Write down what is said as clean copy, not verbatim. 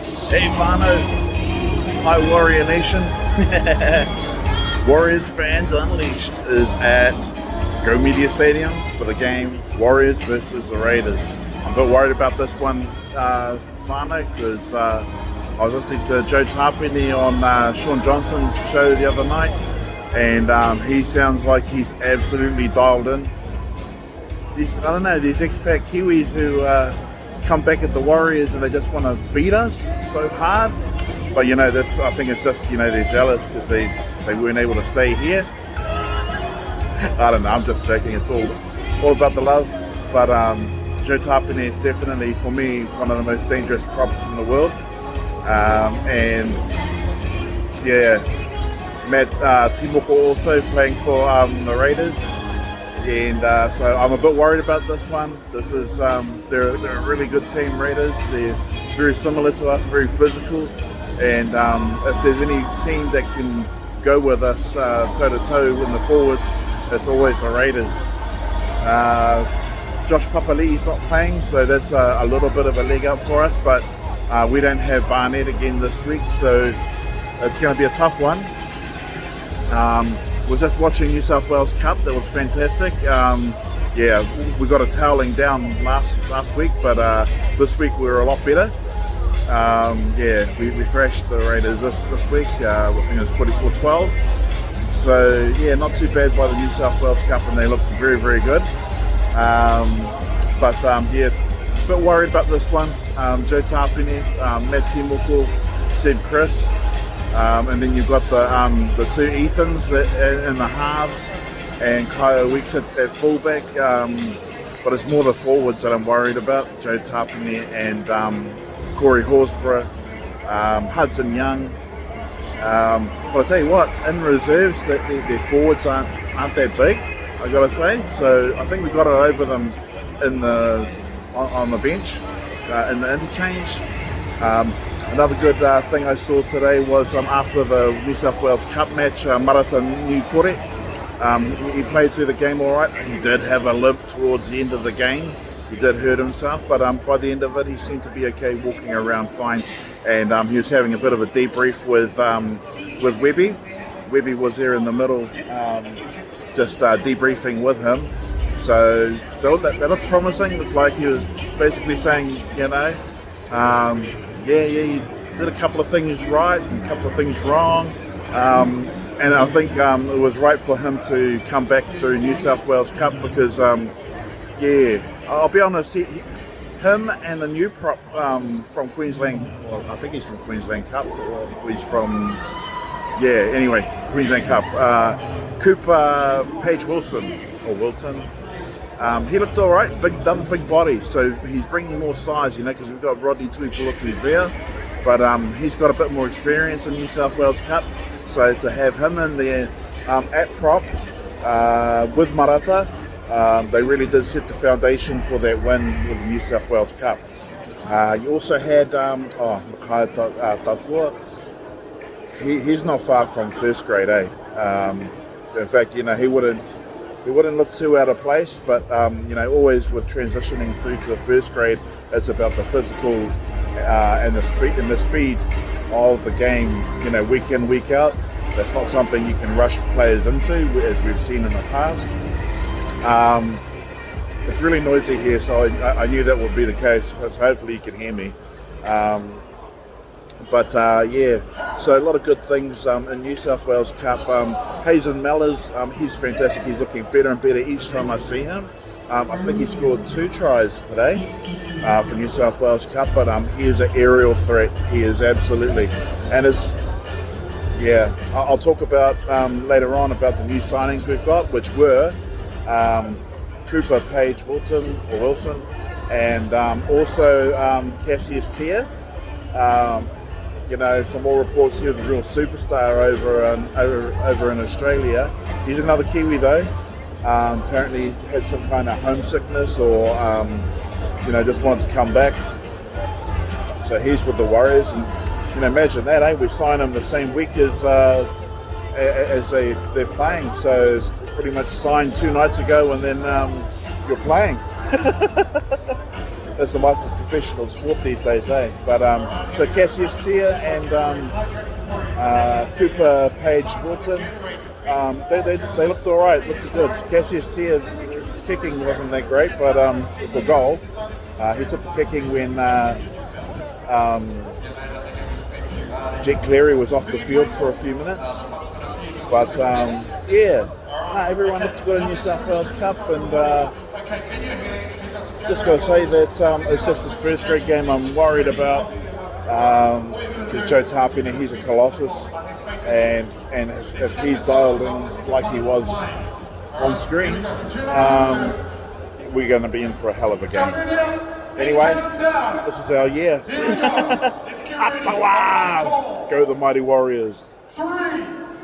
Hey Fano, hi Warrior Nation. Warriors Fans Unleashed is at Go Media Stadium for the game Warriors versus the Raiders. I'm a bit worried about this one, Fano, because I was listening to Joe Tarpini on Sean Johnson's show the other night, and he sounds like he's absolutely dialed in. These expat Kiwis who come back at the Warriors and they just want to beat us so hard. But I think it's just they're jealous because they weren't able to stay here. I don't know. I'm just joking. It's all about the love. But Joe Tarpini is definitely for me one of the most dangerous props in the world. And yeah, Matt Timoko also playing for the Raiders. And so I'm a bit worried about this one. This is they're a really good team, Raiders. They're very similar to us, very physical. And if there's any team that can go with us toe to toe in the forwards, it's always the Raiders. Josh Papali'i's not playing, so that's a little bit of a leg up for us. But we don't have Barnett again this week, so it's going to be a tough one. Was just watching New South Wales Cup. That was fantastic. We got a toweling down last week, but this week we were a lot better. We thrashed the Raiders this week. I think it was 44-12. So yeah, not too bad by the New South Wales Cup, and they looked very, very good. A bit worried about this one. Joe Tarpini, Matt Timoko, Seb Chris. And then you've got the two Ethans in the halves and Kyle Weeks at fullback. But it's more the forwards that I'm worried about. Joe Tarpini and Corey Horsburgh, Hudson Young. But I tell you what, in reserves, their forwards aren't that big, I gotta say. So I think we got it over them on the bench in the interchange. Another good thing I saw today was after the New South Wales Cup match, Marata Nukore, he played through the game all right. He did have a limp towards the end of the game. He did hurt himself, but by the end of it, he seemed to be okay, walking around fine. And he was having a bit of a debrief with Webby. Webby was there in the middle, just debriefing with him. So that looked promising. Looked like he was basically saying, you did a couple of things right and a couple of things wrong. And I think it was right for him to come back through New South Wales Cup because, I'll be honest, him and the new prop from Queensland, well, I think he's from Queensland Cup, or he's from, Queensland Cup. Cooper Page Wilson, or Wilton. He looked all right, another big body, so he's bringing more size, because we've got Rodney Tuipula who's there, but he's got a bit more experience in New South Wales Cup, so to have him in there at prop with Marata, they really did set the foundation for that win with the New South Wales Cup. You also had Makai Tafua. He's not far from first grade, in fact, he wouldn't look too out of place, but always with transitioning through to the first grade, it's about the physical and the speed of the game. Week in, week out. That's not something you can rush players into, as we've seen in the past. It's really noisy here, so I knew that would be the case. So hopefully you can hear me. So a lot of good things in New South Wales Cup. Hazen Mellors, he's fantastic. He's looking better and better each time I see him. I think he scored 2 tries today for New South Wales Cup, but he is an aerial threat. He is absolutely. And I'll talk about later on about the new signings we've got, which were Cooper Page Wilson, and also Cassius Tia. From all reports, he was a real superstar over in Australia. He's another Kiwi though. Apparently had some kind of homesickness or just wanted to come back. So he's with the Warriors, and imagine that, we sign him the same week as they're playing. So it's pretty much signed 2 nights ago, and then you're playing. It's the most professional sport these days, eh? But so Cassius Tia and Cooper Page Wilton, they looked all right, looked good. Cassius Tia, his kicking wasn't that great, but for goal, he took the kicking when Jake Cleary was off the field for a few minutes. But everyone looked good in New South Wales Cup, and just got to say that it's just his first great game I'm worried about, because Joe Tapine, he's a colossus, and if he's dialed in like he was on screen, we're going to be in for a hell of a game. Anyway, this is our year. Go the Mighty Warriors. 3,